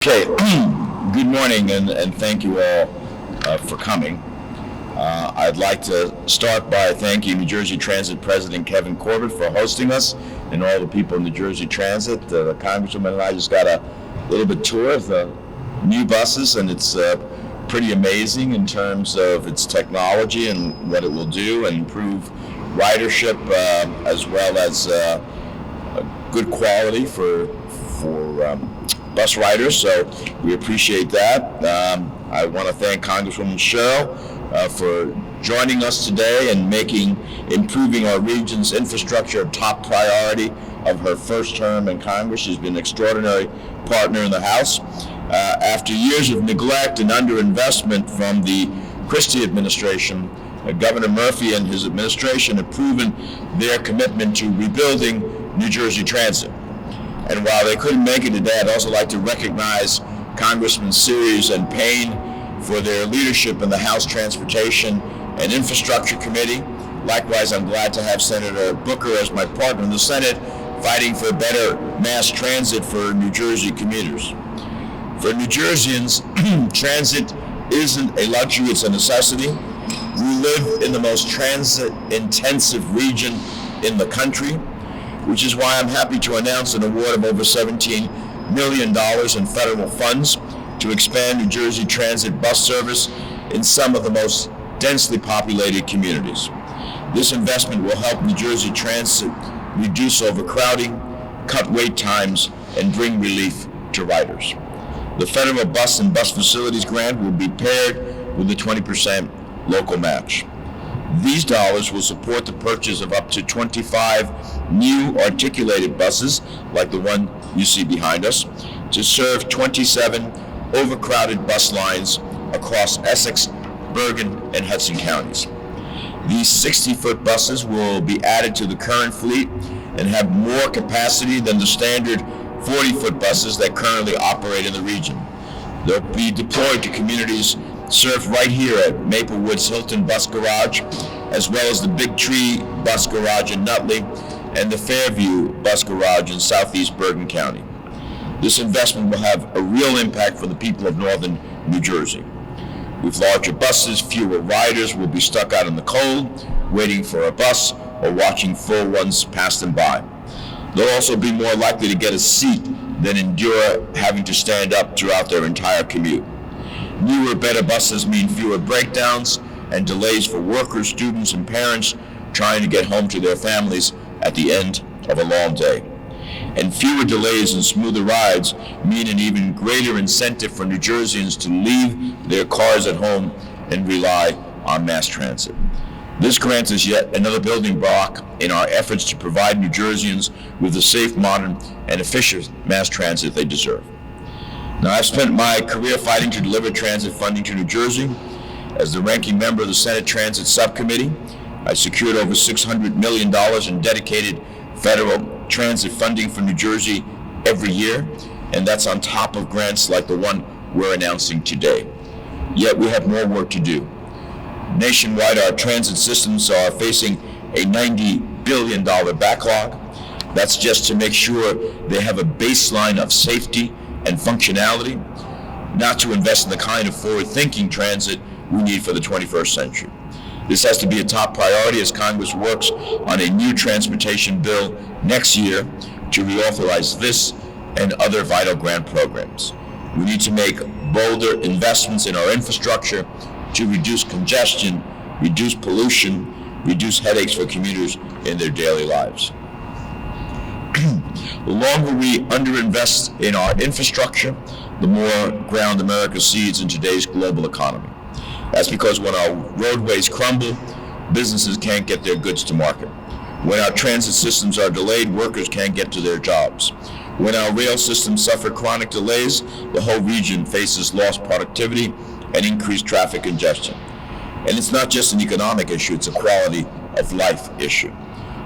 Okay, good morning and thank you all for coming. I'd like to start by thanking New Jersey Transit President Kevin Corbett for hosting us and all the people in New Jersey Transit. The Congresswoman and I just got a little bit tour of the new buses, and it's pretty amazing in terms of its technology and what it will do and improve ridership as well as good quality for bus riders, so we appreciate that. I want to thank Congresswoman Sherrill for joining us today and making improving our region's infrastructure a top priority of her first term in Congress. She's been an extraordinary partner in the House. After years of neglect and underinvestment from the Christie administration, Governor Murphy and his administration have proven their commitment to rebuilding New Jersey Transit. And while they couldn't make it today, I'd also like to recognize Congressman Series and Payne for their leadership in the House Transportation and Infrastructure Committee. Likewise, I'm glad to have Senator Booker as my partner in the Senate, fighting for better mass transit for New Jersey commuters. For New Jerseyans, transit isn't a luxury, it's a necessity. We live in the most transit-intensive region in the country, which is why I'm happy to announce an award of over $17 million in federal funds to expand New Jersey Transit bus service in some of the most densely populated communities. This investment will help New Jersey Transit reduce overcrowding, cut wait times, and bring relief to riders. The federal bus and bus facilities grant will be paired with a 20% local match. These dollars will support the purchase of up to 25 new articulated buses, like the one you see behind us, to serve 27 overcrowded bus lines across Essex, Bergen, and Hudson counties. These 60-foot buses will be added to the current fleet and have more capacity than the standard 40-foot buses that currently operate in the region. They'll be deployed to communities served right here at Maplewood's Hilton Bus Garage, as well as the Big Tree Bus Garage in Nutley and the Fairview Bus Garage in southeast Bergen County. This investment will have a real impact for the people of northern New Jersey. With larger buses, fewer riders will be stuck out in the cold, waiting for a bus or watching full ones pass them by. They'll also be more likely to get a seat than endure having to stand up throughout their entire commute. Newer, better buses mean fewer breakdowns and delays for workers, students, and parents trying to get home to their families at the end of a long day. And fewer delays and smoother rides mean an even greater incentive for New Jerseyans to leave their cars at home and rely on mass transit. This grant is yet another building block in our efforts to provide New Jerseyans with the safe, modern, and efficient mass transit they deserve. Now, I've spent my career fighting to deliver transit funding to New Jersey. As the ranking member of the Senate Transit Subcommittee, I secured over $600 million in dedicated federal transit funding for New Jersey every year, and that's on top of grants like the one we're announcing today. Yet we have more work to do. Nationwide, our transit systems are facing a $90 billion backlog. That's just to make sure they have a baseline of safety and functionality, not to invest in the kind of forward-thinking transit we need for the 21st century. This has to be a top priority as Congress works on a new transportation bill next year to reauthorize this and other vital grant programs. We need to make bolder investments in our infrastructure to reduce congestion, reduce pollution, reduce headaches for commuters in their daily lives. The longer we underinvest in our infrastructure, the more ground America cedes in today's global economy. That's because when our roadways crumble, businesses can't get their goods to market. When our transit systems are delayed, workers can't get to their jobs. When our rail systems suffer chronic delays, the whole region faces lost productivity and increased traffic congestion. And it's not just an economic issue, it's a quality of life issue.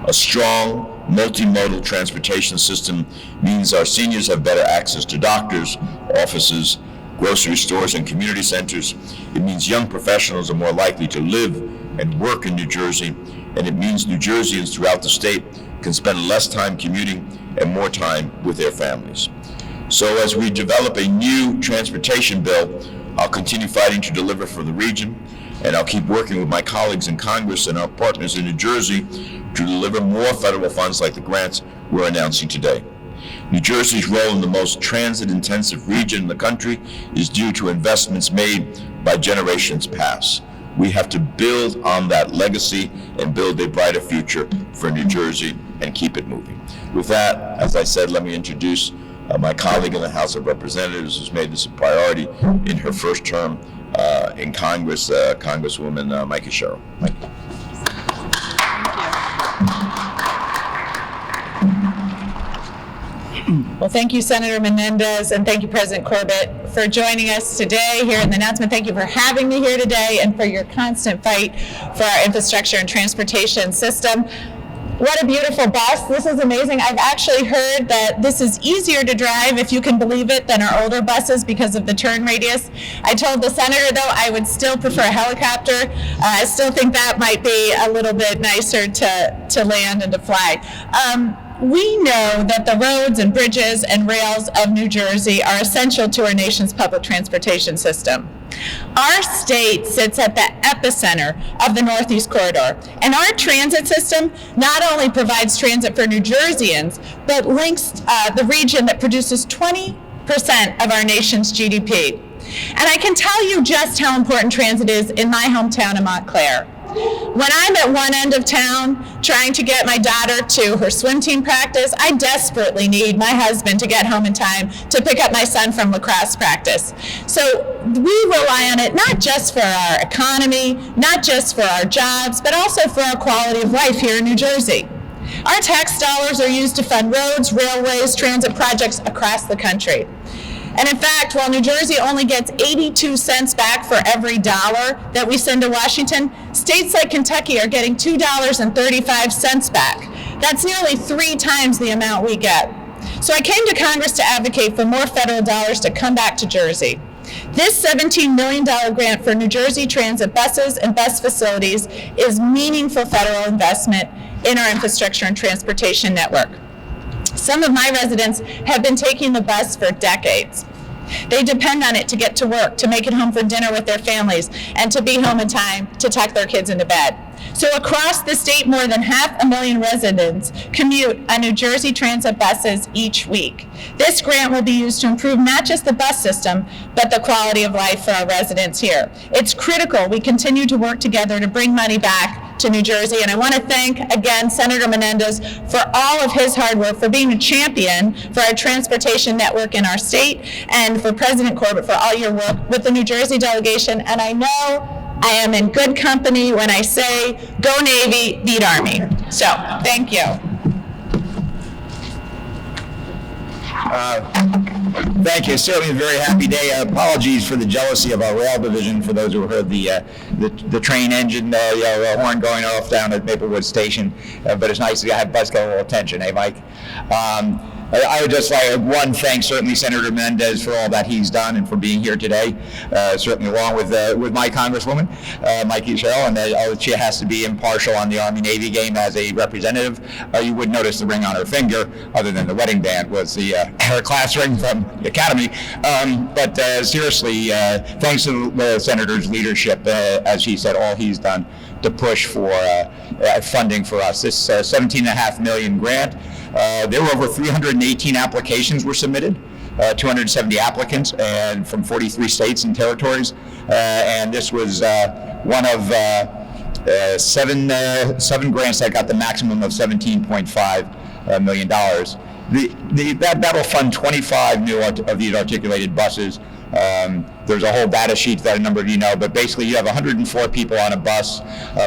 A strong, multimodal transportation system means our seniors have better access to doctors, offices, grocery stores, and community centers. It means young professionals are more likely to live and work in New Jersey, and it means New Jerseyans throughout the state can spend less time commuting and more time with their families. So as we develop a new transportation bill, I'll continue fighting to deliver for the region, and I'll keep working with my colleagues in Congress and our partners in New Jersey to deliver more federal funds like the grants we're announcing today. New Jersey's role in the most transit-intensive region in the country is due to investments made by generations past. We have to build on that legacy and build a brighter future for New Jersey and keep it moving. With that, as I said, let me introduce my colleague in the House of Representatives who's made this a priority in her first term in Congress, Congresswoman Sherrill. Mike. Well, thank you, Senator Menendez, and thank you, President Corbett, for joining us today here in the announcement. Thank you for having me here today and for your constant fight for our infrastructure and transportation system. What a beautiful bus. This is amazing. I've actually heard that this is easier to drive, if you can believe it, than our older buses because of the turn radius. I told the senator, though, I would still prefer a helicopter. I still think that might be a little bit nicer to land and to fly. We know that the roads and bridges and rails of New Jersey are essential to our nation's public transportation system. Our state sits at the epicenter of the Northeast Corridor, and our transit system not only provides transit for New Jerseyans, but links the region that produces 20% of our nation's GDP. And I can tell you just how important transit is in my hometown of Montclair. When I'm at one end of town trying to get my daughter to her swim team practice, I desperately need my husband to get home in time to pick up my son from lacrosse practice. So we rely on it not just for our economy, not just for our jobs, but also for our quality of life here in New Jersey. Our tax dollars are used to fund roads, railways, transit projects across the country. And in fact, while New Jersey only gets 82 cents back for every dollar that we send to Washington, states like Kentucky are getting $2.35 back. That's nearly 3 times the amount we get. So I came to Congress to advocate for more federal dollars to come back to Jersey. This $17 million grant for New Jersey transit buses and bus facilities is meaningful federal investment in our infrastructure and transportation network. Some of my residents have been taking the bus for decades. They depend on it to get to work, to make it home for dinner with their families, and to be home in time to tuck their kids into bed. So across the state, more than 500,000 residents commute on New Jersey transit buses each week. This grant will be used to improve not just the bus system, but the quality of life for our residents here. It's critical we continue to work together to bring money back to New Jersey, and I want to thank again Senator Menendez for all of his hard work, for being a champion for our transportation network in our state, and for President Corbett for all your work with the New Jersey delegation. And I know I am in good company when I say, go Navy, beat Army. So, thank you. Thank you. Certainly a very happy day. Apologies for the jealousy of our rail division for those who heard the train engine horn going off down at Maplewood Station. But it's nice to have bus go a little attention, eh, Mike? I would just like one thank certainly Senator Menendez for all that he's done and for being here today. Certainly along with my Congresswoman, Sherrill, and she has to be impartial on the Army-Navy game as a representative. You would notice the ring on her finger, other than the wedding band, was her class ring from the Academy. But seriously, thanks to the Senator's leadership, as he said, all he's done to push for funding for us. This $17.5 million grant. There were over 318 applications were submitted, 270 applicants, and from 43 states and territories. And this was one of seven grants that got the maximum of $17.5 million. That'll fund 25 new of these articulated buses. There's a whole data sheet that a number of you know, but basically you have 104 people on a bus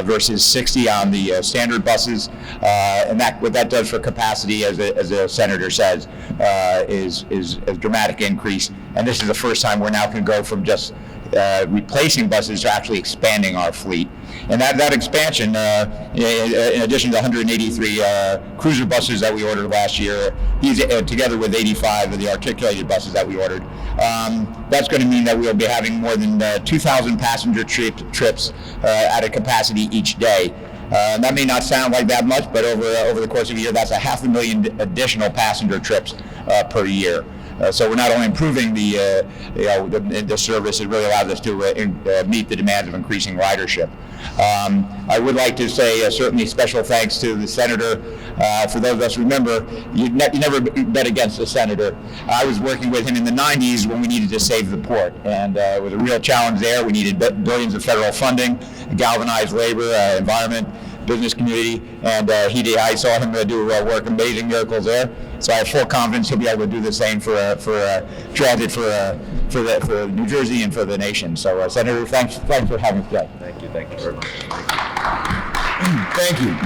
versus 60 on the standard buses, and what that does for capacity, as the senator says, is a dramatic increase. And this is the first time we're now going to go from just replacing buses to actually expanding our fleet. And that expansion, in addition to 183 cruiser buses that we ordered last year, these together with 85 of the articulated buses that we ordered, that's going to mean that we'll be having more than 2,000 passenger trips at a capacity each day. That may not sound like that much, but over the course of a year, that's 500,000 additional passenger trips per year. So we're not only improving the service, it really allows us to meet the demands of increasing ridership. I would like to say certainly special thanks to the senator. For those of us who remember, you never bet against a senator. I was working with him in the 90s when we needed to save the port, and it was a real challenge there. We needed billions of federal funding, galvanized labor, environment, business community, and I saw him do work amazing miracles there. So I have full confidence he'll be able to do the same for transit for New Jersey and for the nation. So Senator, thanks for having us today. Thank you very much. Thank you.